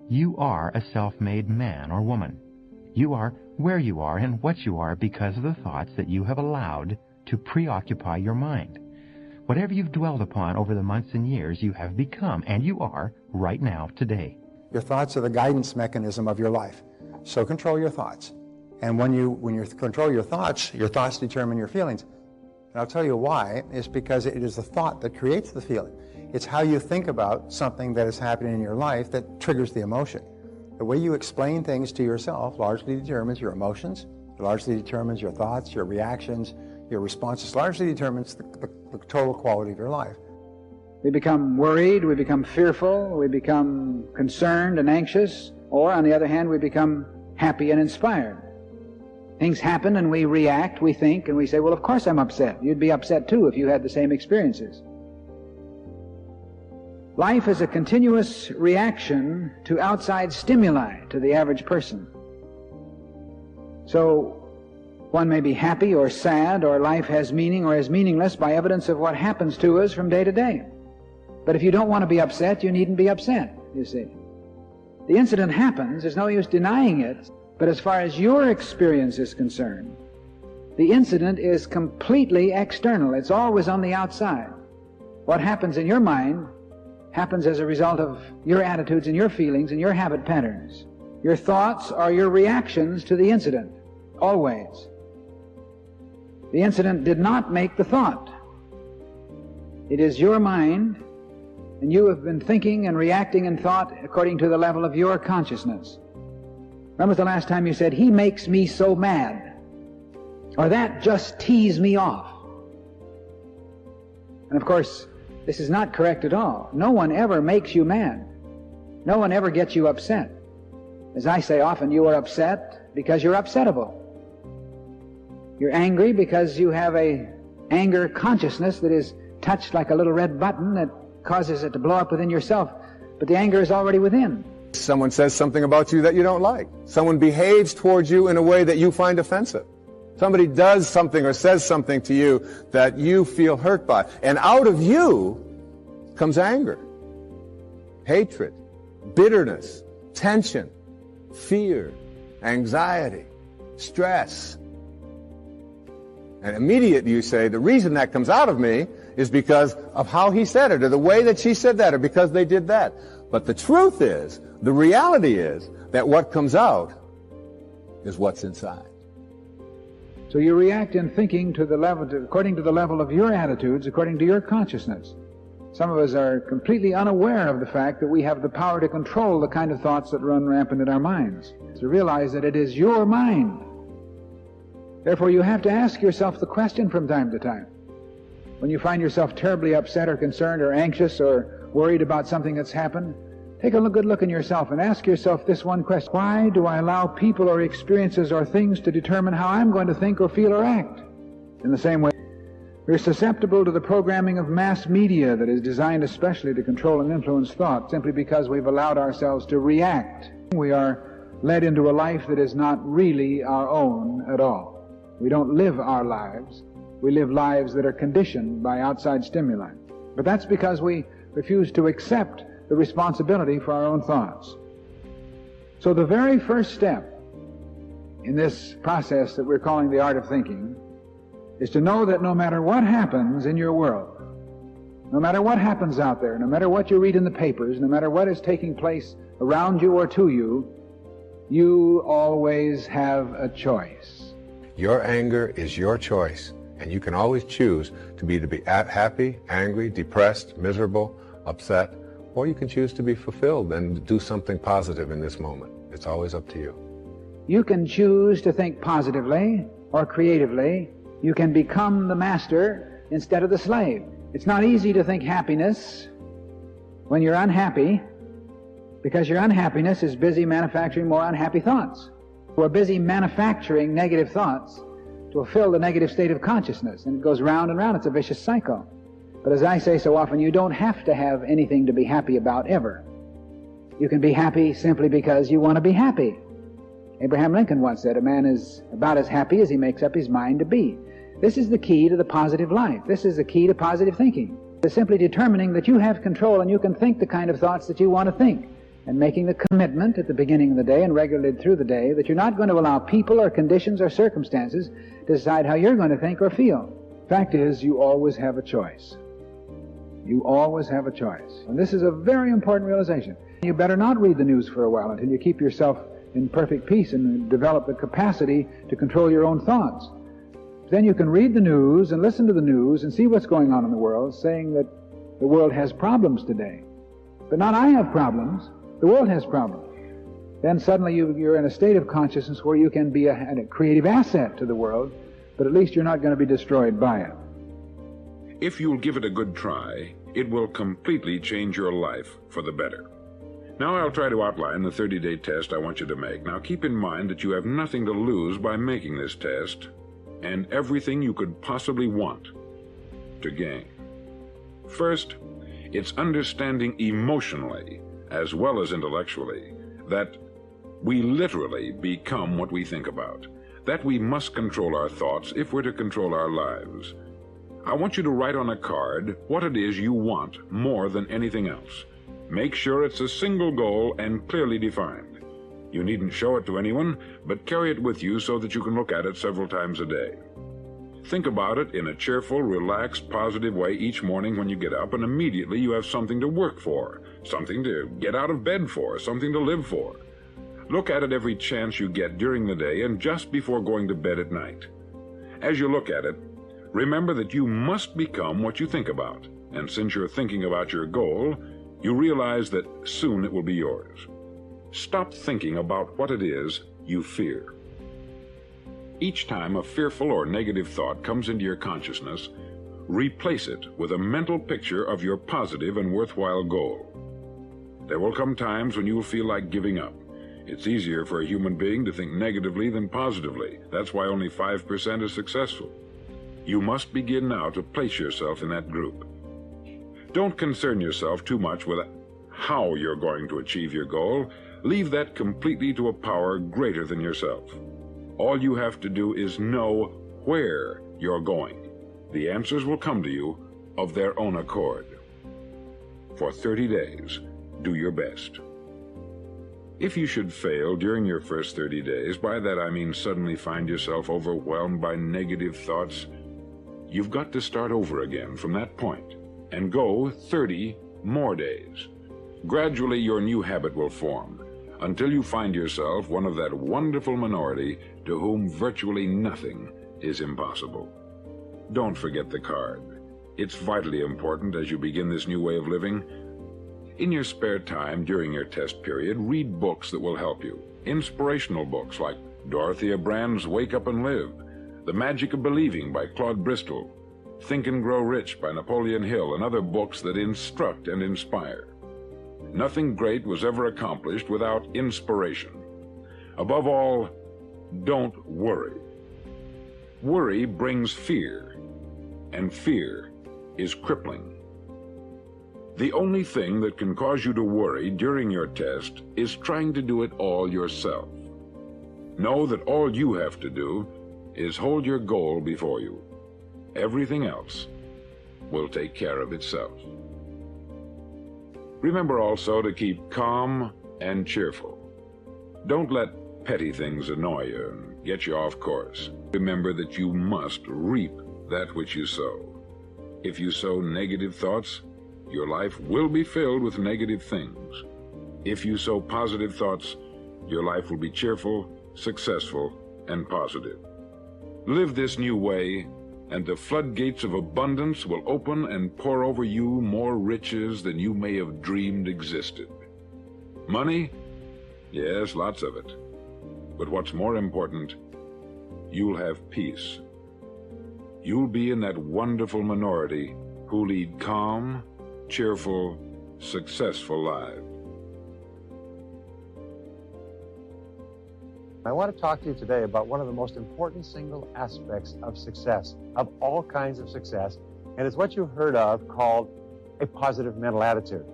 You are a self-made man or woman. You are where you are and what you are because of the thoughts that you have allowed to preoccupy your mind. Whatever you've dwelled upon over the months and years, you have become, and you are, right now, today. Your thoughts are the guidance mechanism of your life. So control your thoughts. And when you control your thoughts determine your feelings. And I'll tell you why. It's because it is the thought that creates the feeling. It's how you think about something that is happening in your life that triggers the emotion. The way you explain things to yourself largely determines your emotions, largely determines your thoughts, your reactions, your responses, largely determines the total quality of your life. We become worried, we become fearful, we become concerned and anxious, or on the other hand, we become happy and inspired. Things happen and we react, we think, and we say, well, of course I'm upset. You'd be upset too if you had the same experiences. Life is a continuous reaction to outside stimuli to the average person. So one may be happy or sad, or life has meaning or is meaningless by evidence of what happens to us from day to day. But if you don't want to be upset, you needn't be upset, you see. The incident happens, there's no use denying it, but as far as your experience is concerned, the incident is completely external. It's always on the outside. What happens in your mind happens as a result of your attitudes and your feelings and your habit patterns. Your thoughts are your reactions to the incident, always. The incident did not make the thought. It is your mind, and you have been thinking and reacting in thought according to the level of your consciousness. When was the last time you said, he makes me so mad? Or that just teased me off? And of course, this is not correct at all. No one ever makes you mad. No one ever gets you upset. As I say often, you are upset because you're upsettable. You're angry because you have a anger consciousness that is touched like a little red button that causes it to blow up within yourself. But the anger is already within. Someone says something about you that you don't like. Someone behaves towards you in a way that you find offensive. Somebody does something or says something to you that you feel hurt by. And out of you comes anger, hatred, bitterness, tension, fear, anxiety, stress. And immediately you say, the reason that comes out of me is because of how he said it, or the way that she said that, or because they did that. But the truth is, the reality is, that what comes out is what's inside. So you react in thinking to the level, according to the level of your attitudes, according to your consciousness. Some of us are completely unaware of the fact that we have the power to control the kind of thoughts that run rampant in our minds. To realize that it is your mind. Therefore, you have to ask yourself the question from time to time. When you find yourself terribly upset or concerned or anxious or worried about something that's happened, take a good look in yourself and ask yourself this one question. Why do I allow people or experiences or things to determine how I'm going to think or feel or act? In the same way, we're susceptible to the programming of mass media that is designed especially to control and influence thought simply because we've allowed ourselves to react. We are led into a life that is not really our own at all. We don't live our lives. We live lives that are conditioned by outside stimuli. But that's because we refuse to accept the responsibility for our own thoughts. So the very first step in this process that we're calling the art of thinking is to know that no matter what happens in your world, no matter what happens out there, no matter what you read in the papers, no matter what is taking place around you or to you, you always have a choice. Your anger is your choice, and you can always choose to be happy, angry, depressed, miserable, upset, or you can choose to be fulfilled and do something positive in this moment. It's always up to you. You can choose to think positively or creatively. You can become the master instead of the slave. It's not easy to think happiness when you're unhappy, because your unhappiness is busy manufacturing more unhappy thoughts. We're busy manufacturing negative thoughts to fulfill the negative state of consciousness, and it goes round and round. It's a vicious cycle. But as I say so often, you don't have to have anything to be happy about ever. You can be happy simply because you want to be happy. Abraham Lincoln once said, a man is about as happy as he makes up his mind to be. This is the key to the positive life. This is the key to positive thinking. It's simply determining that you have control and you can think the kind of thoughts that you want to think. and making the commitment at the beginning of the day and regularly through the day that you're not going to allow people or conditions or circumstances to decide how you're going to think or feel. Fact is, you always have a choice. You always have a choice. And this is a very important realization. You better not read the news for a while until you keep yourself in perfect peace and develop the capacity to control your own thoughts. Then you can read the news and listen to the news and see what's going on in the world, saying that the world has problems today. But not I have problems. The world has problems. Then suddenly you're in a state of consciousness where you can be a creative asset to the world, but at least you're not going to be destroyed by it. If you'll give it a good try, it will completely change your life for the better. Now I'll try to outline the 30-day test I want you to make. Now keep in mind that you have nothing to lose by making this test, and everything you could possibly want to gain. First, it's understanding emotionally as well as intellectually that we literally become what we think about, that we must control our thoughts if we're to control our lives. I want you to write on a card what it is you want more than anything else. Make sure it's a single goal and clearly defined. You needn't show it to anyone, but carry it with you so that you can look at it several times a day. Think about it in a cheerful, relaxed, positive way each morning when you get up, and immediately you have something to work for, something to get out of bed for, something to live for. Look at it every chance you get during the day and just before going to bed at night. As you look at it, remember that you must become what you think about, and since you're thinking about your goal, you realize that soon it will be yours. Stop thinking about what it is you fear. Each time a fearful or negative thought comes into your consciousness, replace it with a mental picture of your positive and worthwhile goal. There will come times when you will feel like giving up. It's easier for a human being to think negatively than positively. That's why only 5% is successful. You must begin now to place yourself in that group. Don't concern yourself too much with how you're going to achieve your goal. Leave that completely to a power greater than yourself. All you have to do is know where you're going. The answers will come to you of their own accord. For 30 days, do your best. If you should fail during your first 30 days, by that I mean suddenly find yourself overwhelmed by negative thoughts, you've got to start over again from that point and go 30 more days. Gradually your new habit will form until you find yourself one of that wonderful minority to whom virtually nothing is impossible. Don't forget the card. It's vitally important as you begin this new way of living. In your spare time during your test period, read books that will help you. Inspirational books like Dorothea Brand's Wake Up and Live, The Magic of Believing by Claude Bristol, Think and Grow Rich by Napoleon Hill, and other books that instruct and inspire. Nothing great was ever accomplished without inspiration. Above all, don't worry. Worry brings fear, and fear is crippling. The only thing that can cause you to worry during your test is trying to do it all yourself. Know that all you have to do is hold your goal before you. Everything else will take care of itself. Remember also to keep calm and cheerful. Don't let petty things annoy you and get you off course. Remember that you must reap that which you sow. If you sow negative thoughts, your life will be filled with negative things. If you sow positive thoughts, your life will be cheerful, successful, and positive. Live this new way, and the floodgates of abundance will open and pour over you more riches than you may have dreamed existed. Money? Yes, lots of it. But what's more important, you'll have peace. You'll be in that wonderful minority who lead calm, cheerful, successful lives. I want to talk to you today about one of the most important single aspects of success, of all kinds of success, and it's what you've heard of called a positive mental attitude.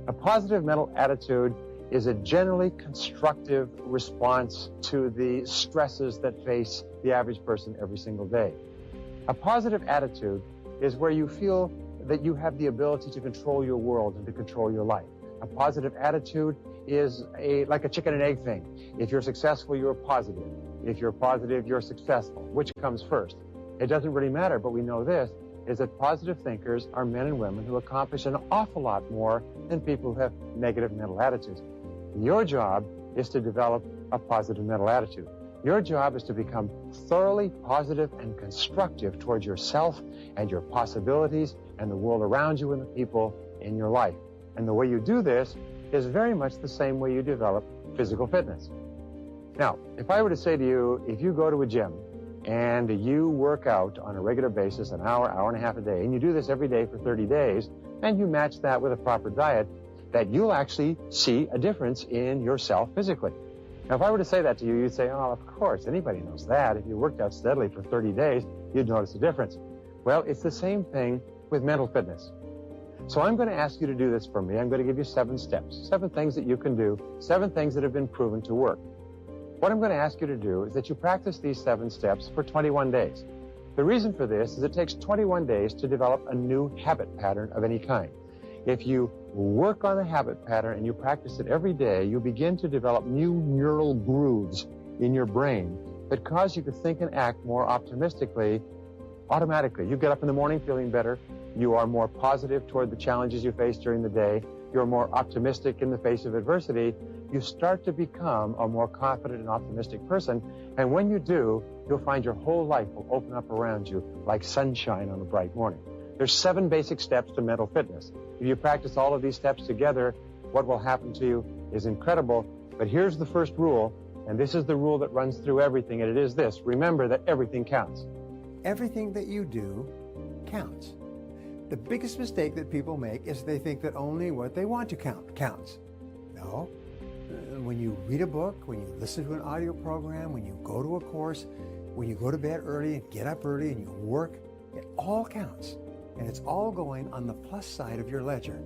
A positive mental attitude is a generally constructive response to the stresses that face the average person every single day. A positive attitude is where you feel that you have the ability to control your world and to control your life. A positive attitude is like a chicken and egg thing. If you're successful, you're positive. If you're positive, you're successful. Which comes first? It doesn't really matter, but we know this, is that positive thinkers are men and women who accomplish an awful lot more than people who have negative mental attitudes. Your job is to develop a positive mental attitude. Your job is to become thoroughly positive and constructive towards yourself and your possibilities and the world around you and the people in your life. And the way you do this is very much the same way you develop physical fitness. Now, if I were to say to you, if you go to a gym and you work out on a regular basis, an hour, hour and a half a day, and you do this every day for 30 days, and you match that with a proper diet, that you'll actually see a difference in yourself physically. Now, if I were to say that to you, you'd say, oh, of course, anybody knows that. If you worked out steadily for 30 days, you'd notice a difference. Well, it's the same thing with mental fitness. So I'm going to ask you to do this for me. I'm going to give you 7 steps, 7 things that you can do, 7 things that have been proven to work. What I'm going to ask you to do is that you practice these 7 steps for 21 days. The reason for this is it takes 21 days to develop a new habit pattern of any kind. If you work on the habit pattern and you practice it every day, you begin to develop new neural grooves in your brain that cause you to think and act more optimistically automatically. You get up in the morning feeling better. You are more positive toward the challenges you face during the day. You're more optimistic in the face of adversity. You start to become a more confident and optimistic person. And when you do, you'll find your whole life will open up around you like sunshine on a bright morning. There's 7 basic steps to mental fitness. If you practice all of these steps together, what will happen to you is incredible. But here's the first rule, and this is the rule that runs through everything, and it is this. Remember that everything counts. Everything that you do counts. The biggest mistake that people make is they think that only what they want to count counts. No. When you read a book, when you listen to an audio program, when you go to a course, when you go to bed early and get up early and you work, it all counts. And it's all going on the plus side of your ledger.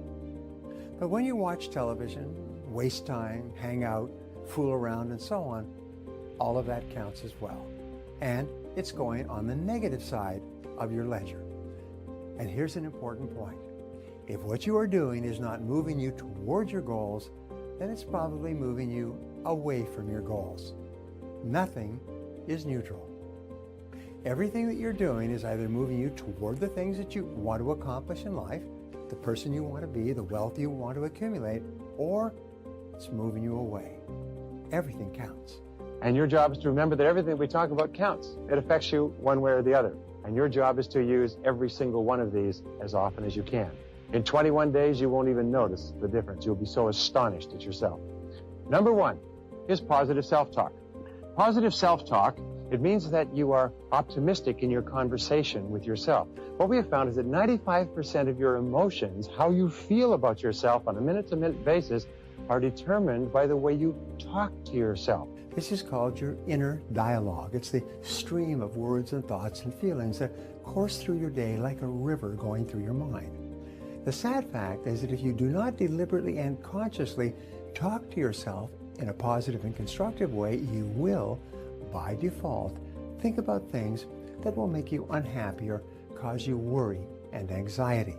But when you watch television, waste time, hang out, fool around, and so on, all of that counts as well. And it's going on the negative side of your ledger. And here's an important point. If what you are doing is not moving you towards your goals, then it's probably moving you away from your goals. Nothing is neutral. Everything that you're doing is either moving you toward the things that you want to accomplish in life, the person you want to be, the wealth you want to accumulate, or it's moving you away. Everything counts. And your job is to remember that everything we talk about counts. It affects you one way or the other. And your job is to use every single one of these as often as you can. In 21 days, you won't even notice the difference. You'll be so astonished at yourself. Number 1 is positive self-talk. Positive self-talk, it means that you are optimistic in your conversation with yourself. What we have found is that 95% of your emotions, how you feel about yourself on a minute-to-minute basis, are determined by the way you talk to yourself. This is called your inner dialogue. It's the stream of words and thoughts and feelings that course through your day like a river going through your mind. The sad fact is that if you do not deliberately and consciously talk to yourself in a positive and constructive way, you will, by default, think about things that will make you unhappy or cause you worry and anxiety.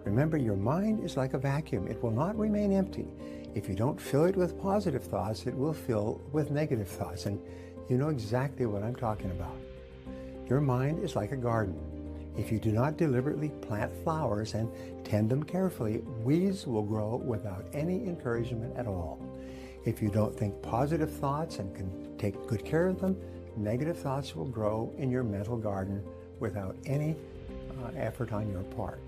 Remember, your mind is like a vacuum. It will not remain empty. If you don't fill it with positive thoughts, it will fill with negative thoughts, and you know exactly what I'm talking about. Your mind is like a garden. If you do not deliberately plant flowers and tend them carefully, weeds will grow without any encouragement at all. If you don't think positive thoughts and can take good care of them, negative thoughts will grow in your mental garden without any effort on your part.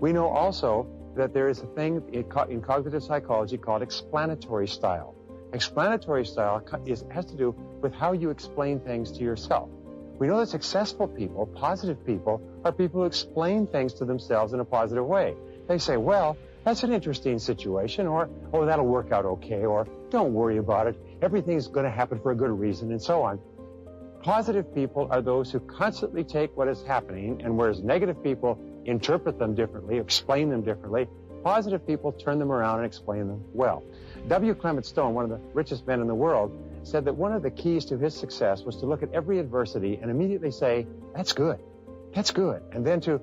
We know also that there is a thing in cognitive psychology called explanatory style. Explanatory style has to do with how you explain things to yourself. We know that successful people, positive people, are people who explain things to themselves in a positive way. They say, well, that's an interesting situation, or, oh, that'll work out okay, or don't worry about it, everything's going to happen for a good reason, and so on. Positive people are those who constantly take what is happening, and whereas negative people interpret them differently, explain them differently, positive people turn them around and explain them well. W. Clement Stone, one of the richest men in the world, said that one of the keys to his success was to look at every adversity and immediately say, that's good, and then to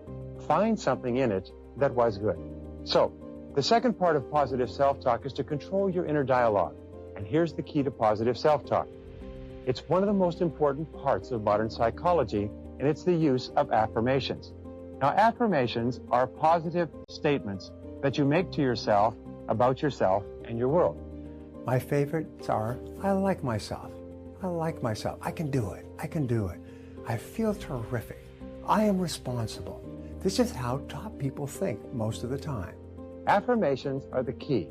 find something in it that was good. So, The second part of positive self-talk is to control your inner dialogue. And here's the key to positive self-talk. It's one of the most important parts of modern psychology, and it's the use of affirmations. Now, affirmations are positive statements that you make to yourself about yourself and your world. My favorites are, I like myself. I like myself. I can do it. I can do it. I feel terrific. I am responsible. This is how top people think most of the time. Affirmations are the key.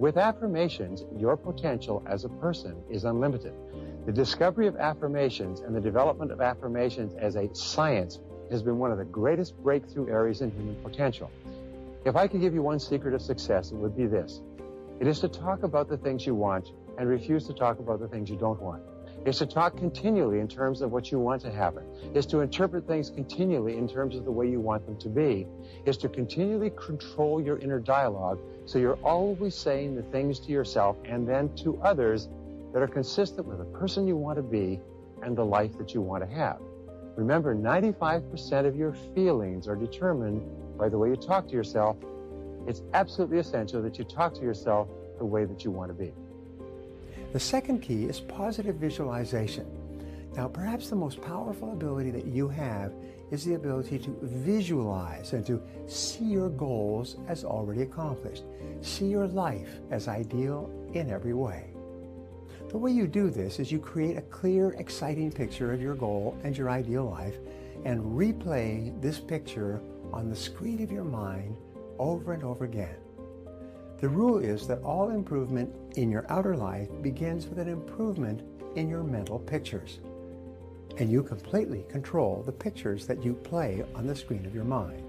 With affirmations, your potential as a person is unlimited. The discovery of affirmations and the development of affirmations as a science has been one of the greatest breakthrough areas in human potential. If I could give you one secret of success, it would be this. It is to talk about the things you want and refuse to talk about the things you don't want. It's to talk continually in terms of what you want to happen. It's to interpret things continually in terms of the way you want them to be. It's to continually control your inner dialogue so you're always saying the things to yourself and then to others that are consistent with the person you want to be and the life that you want to have. Remember, 95% of your feelings are determined by the way you talk to yourself. It's absolutely essential that you talk to yourself the way that you want to be. The second key is positive visualization. Now, perhaps the most powerful ability that you have is the ability to visualize and to see your goals as already accomplished. See your life as ideal in every way. The way you do this is you create a clear, exciting picture of your goal and your ideal life and replay this picture on the screen of your mind over and over again. The rule is that all improvement in your outer life begins with an improvement in your mental pictures. And you completely control the pictures that you play on the screen of your mind.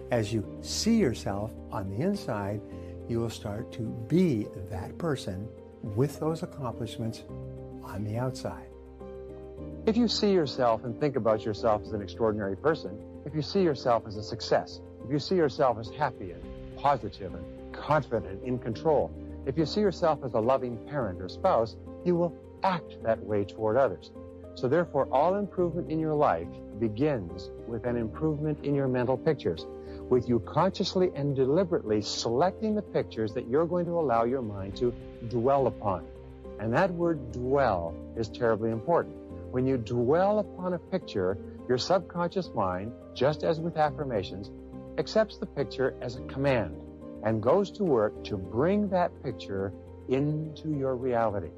As you see yourself on the inside, you will start to be that person with those accomplishments on the outside. If you see yourself and think about yourself as an extraordinary person, if you see yourself as a success, if you see yourself as happy and positive and confident, in control, if you see yourself as a loving parent or spouse, you will act that way toward others. So therefore, all improvement in your life begins with an improvement in your mental pictures, with you consciously and deliberately selecting the pictures that you're going to allow your mind to dwell upon. And that word dwell is terribly important. When you dwell upon a picture, your subconscious mind, just as with affirmations, accepts the picture as a command and goes to work to bring that picture into your reality.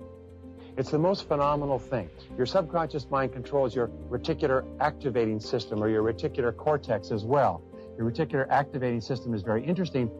It's the most phenomenal thing. Your subconscious mind controls your reticular activating system, or your reticular cortex as well. Your reticular activating system is very interesting.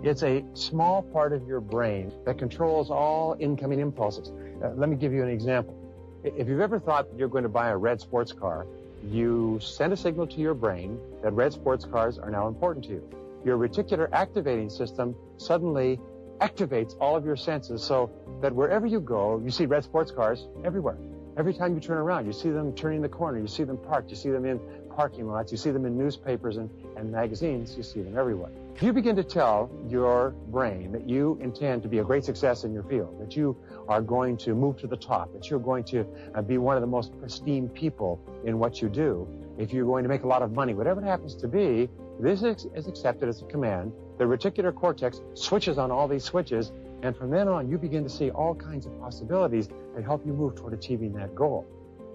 It's a small part of your brain that controls all incoming impulses. Let me give you an example. If you've ever thought that you're going to buy a red sports car, you send a signal to your brain that red sports cars are now important to you. Your reticular activating system suddenly activates all of your senses so that wherever you go, you see red sports cars everywhere. Every time you turn around, you see them turning the corner, you see them parked, you see them in parking lots, you see them in newspapers and magazines, you see them everywhere. If you begin to tell your brain that you intend to be a great success in your field, that you are going to move to the top, that you're going to be one of the most pristine people in what you do, if you're going to make a lot of money, whatever it happens to be, this is accepted as a command. The reticular cortex switches on all these switches, and from then on, you begin to see all kinds of possibilities that help you move toward achieving that goal.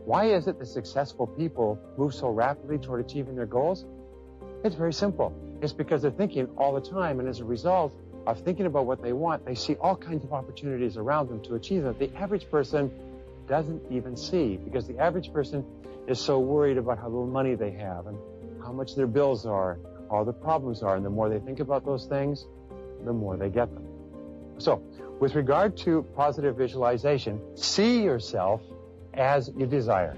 Why is it that successful people move so rapidly toward achieving their goals? It's very simple. It's because they're thinking all the time, and as a result of thinking about what they want, they see all kinds of opportunities around them to achieve them. The average person doesn't even see, because the average person is so worried about how little money they have and how much their bills are, all the problems are, and the more they think about those things, the more they get them. So, with regard to positive visualization, see yourself as you desire.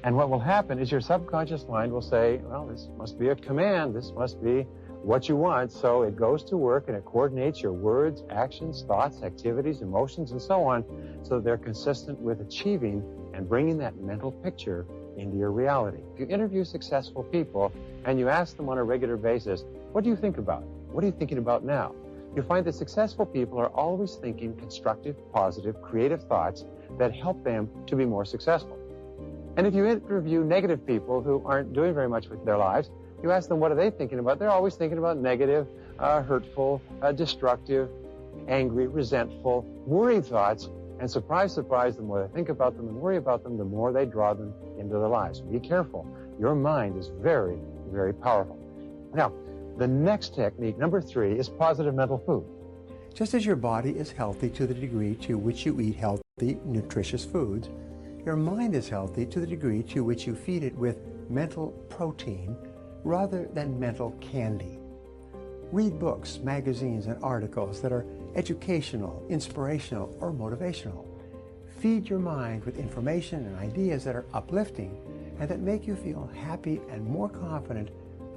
And what will happen is your subconscious mind will say, well, this must be a command, this must be what you want, so it goes to work and it coordinates your words, actions, thoughts, activities, emotions, and so on, so that they're consistent with achieving and bringing that mental picture into your reality. If you interview successful people and you ask them on a regular basis, what do you think about? What are you thinking about now? You find that successful people are always thinking constructive, positive, creative thoughts that help them to be more successful. And if you interview negative people who aren't doing very much with their lives, you ask them what are they thinking about, they're always thinking about negative, hurtful, destructive, angry, resentful, worried thoughts. And surprise, surprise, the more they think about them and worry about them, the more they draw them into their lives. Be careful. Your mind is very, very powerful. Now, the next technique, number 3, is positive mental food. Just as your body is healthy to the degree to which you eat healthy, nutritious foods, your mind is healthy to the degree to which you feed it with mental protein rather than mental candy. Read books, magazines, and articles that are educational, inspirational, or motivational. Feed your mind with information and ideas that are uplifting and that make you feel happy and more confident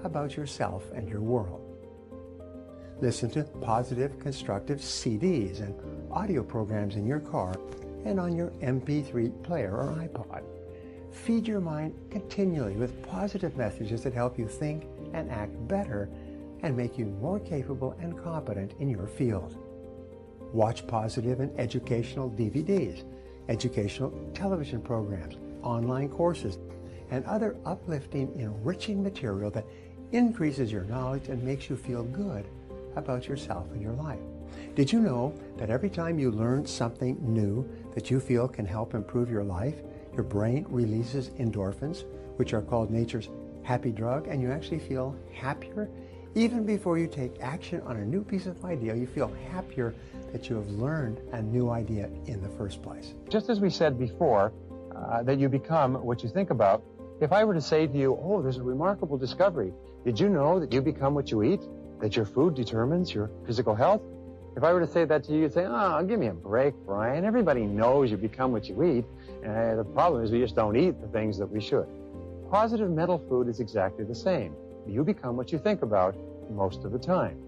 about yourself and your world. Listen to positive, constructive CDs and audio programs in your car and on your MP3 player or iPod. Feed your mind continually with positive messages that help you think and act better and make you more capable and competent in your field. Watch positive and educational DVDs, educational television programs, online courses, and other uplifting, enriching material that increases your knowledge and makes you feel good about yourself and your life. Did you know that every time you learn something new that you feel can help improve your life, your brain releases endorphins, which are called nature's happy drug, and you actually feel happier? Even before you take action on a new piece of idea, you feel happier that you have learned a new idea in the first place. Just as we said before, that you become what you think about, if I were to say to you, oh, there's a remarkable discovery. Did you know that you become what you eat? That your food determines your physical health? If I were to say that to you, you'd say, oh, give me a break, Brian. Everybody knows you become what you eat. The problem is we just don't eat the things that we should. Positive mental food is exactly the same. You become what you think about most of the time.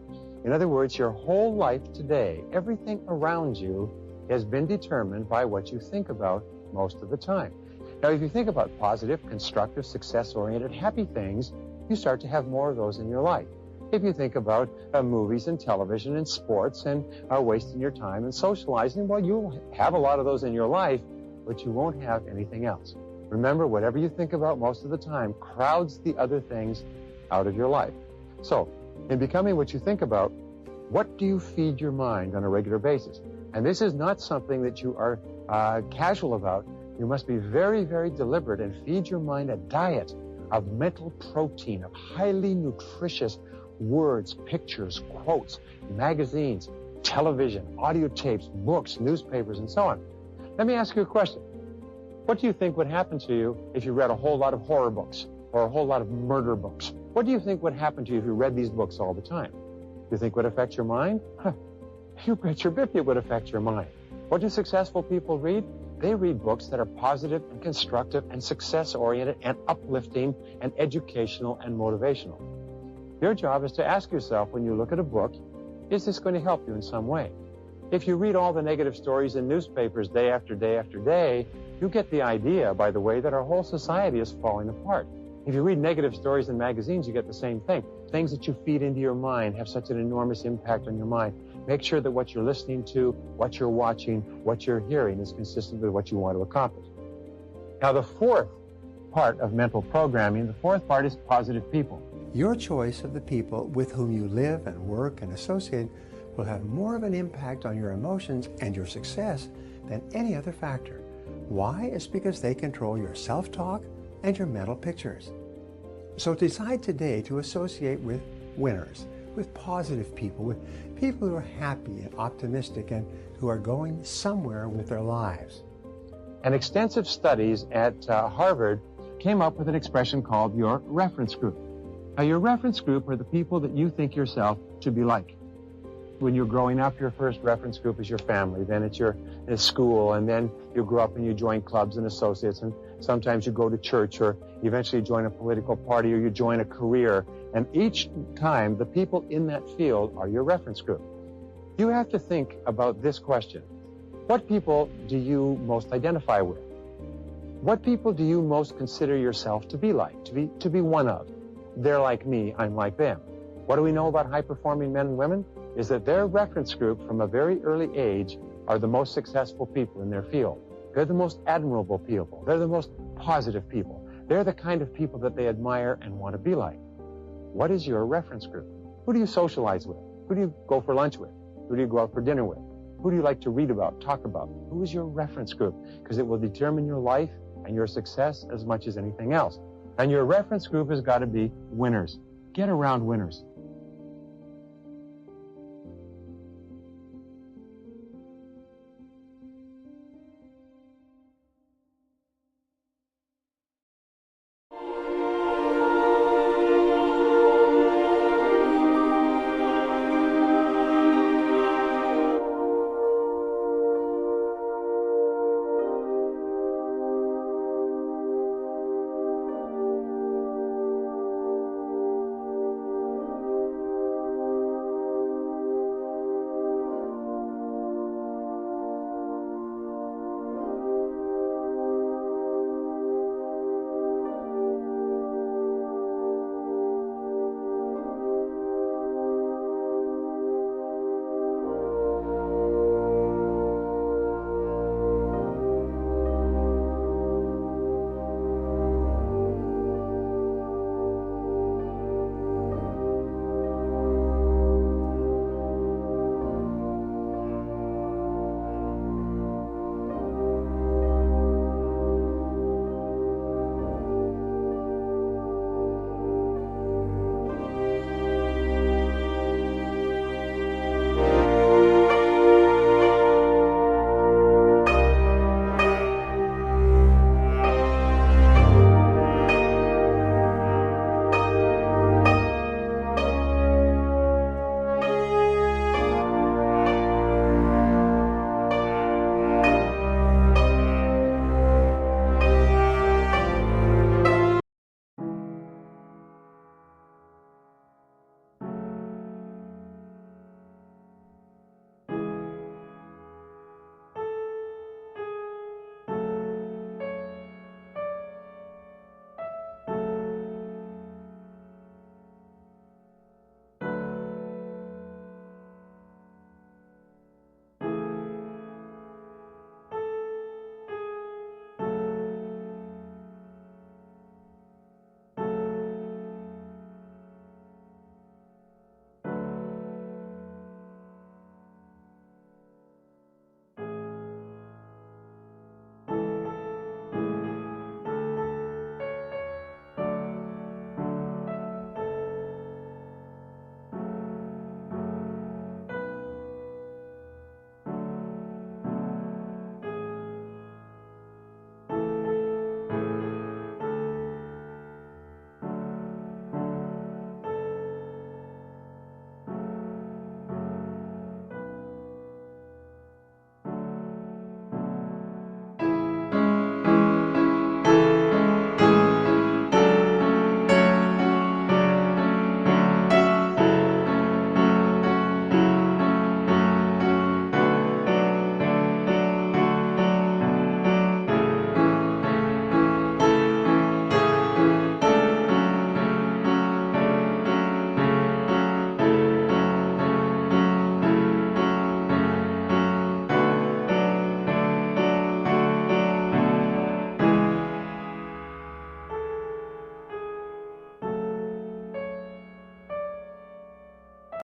In other words, your whole life today, everything around you has been determined by what you think about most of the time. Now, if you think about positive, constructive, success-oriented, happy things, you start to have more of those in your life. If you think about movies and television and sports and wasting your time and socializing, well, you'll have a lot of those in your life, but you won't have anything else. Remember, whatever you think about most of the time crowds the other things out of your life. So, in becoming what you think about, what do you feed your mind on a regular basis? And this is not something that you are casual about. You must be very, very deliberate and feed your mind a diet of mental protein, of highly nutritious words, pictures, quotes, magazines, television, audio tapes, books, newspapers, and so on. Let me ask you a question. What do you think would happen to you if you read a whole lot of horror books or a whole lot of murder books? What do you think would happen to you if you read these books all the time? Do you think would affect your mind? You bet your bip it would affect your mind. What do successful people read? They read books that are positive and constructive and success-oriented and uplifting and educational and motivational. Your job is to ask yourself when you look at a book, is this going to help you in some way? If you read all the negative stories in newspapers day after day after day, you get the idea, by the way, that our whole society is falling apart. If you read negative stories in magazines, you get the same thing. Things that you feed into your mind have such an enormous impact on your mind. Make sure that what you're listening to, what you're watching, what you're hearing is consistent with what you want to accomplish. Now, the fourth part of mental programming, the fourth part is positive people. Your choice of the people with whom you live and work and associate will have more of an impact on your emotions and your success than any other factor. Why? It's because they control your self-talk and your mental pictures. So decide today to associate with winners, with positive people, with people who are happy and optimistic and who are going somewhere with their lives. And extensive studies at Harvard came up with an expression called your reference group. Now, your reference group are the people that you think yourself to be like. When you're growing up, your first reference group is your family, then it's your school, and then you grow up and you join clubs and associates, and sometimes you go to church, or eventually join a political party, or you join a career. And each time, the people in that field are your reference group. You have to think about this question. What people do you most identify with? What people do you most consider yourself to be like, to be one of? They're like me, I'm like them. What do we know about high-performing men and women? Is that their reference group from a very early age are the most successful people in their field. They're the most admirable people. They're the most positive people. They're the kind of people that they admire and want to be like. What is your reference group? Who do you socialize with? Who do you go for lunch with? Who do you go out for dinner with? Who do you like to read about, talk about? Who is your reference group? Because it will determine your life and your success as much as anything else. And your reference group has got to be winners. Get around winners.